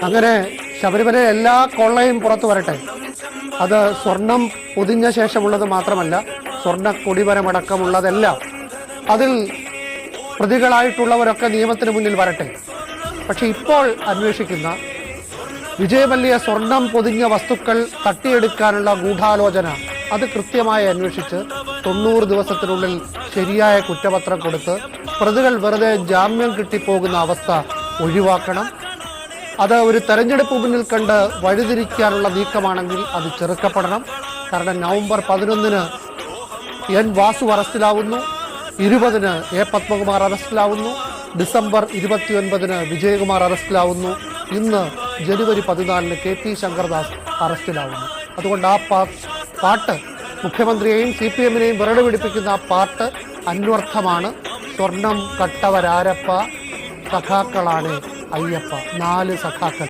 അങ്ങനെ ശബരിമല എല്ലാ കൊള്ളയും പുറത്തു വരട്ടെ. അത് സ്വർണം പൊതിഞ്ഞ ശേഷമുള്ളത് മാത്രമല്ല, സ്വർണ്ണ കൊടിമരമടക്കമുള്ളതെല്ലാം. അതിൽ പ്രതികളായിട്ടുള്ളവരൊക്കെ നിയമത്തിന് മുന്നിൽ വരട്ടെ. പക്ഷെ ഇപ്പോൾ അന്വേഷിക്കുന്ന വിജയമല്യ സ്വർണം പൊതിഞ്ഞ വസ്തുക്കൾ തട്ടിയെടുക്കാനുള്ള ഗൂഢാലോചന അത് കൃത്യമായി അന്വേഷിച്ച് 90 ദിവസത്തിനുള്ളിൽ ശരിയായ കുറ്റപത്രം കൊടുത്ത് പ്രതികൾ വെറുതെ ജാമ്യം കിട്ടിപ്പോകുന്ന അവസ്ഥ ഒഴിവാക്കണം. അത് ഒരു തെരഞ്ഞെടുപ്പ് മുന്നിൽ കണ്ട് വഴിതിരിക്കാനുള്ള നീക്കമാണെങ്കിൽ അത് ചെറുക്കപ്പെടണം. കാരണം നവംബർ 11-ന് എൻ വാസു അറസ്റ്റിലാവുന്നു, 20-ന് എ പത്മകുമാർ അറസ്റ്റിലാവുന്നു, ഡിസംബർ 29-ന് വിജയകുമാർ അറസ്റ്റിലാവുന്നു, ഇന്ന് ജനുവരി 14-ന് കെ പി ശങ്കർദാസ് അറസ്റ്റിലാവുന്നു. അതുകൊണ്ട് ആ പാട്ട് മുഖ്യമന്ത്രിയെയും CPM-നെയും വിറട് പിടിപ്പിക്കുന്ന ആ പാട്ട് അന്വർത്ഥമാണ്. സ്വർണം കട്ടവരാരപ്പ, സഖാക്കളാണ് അയ്യപ്പ. 4 സഖാക്കൾ.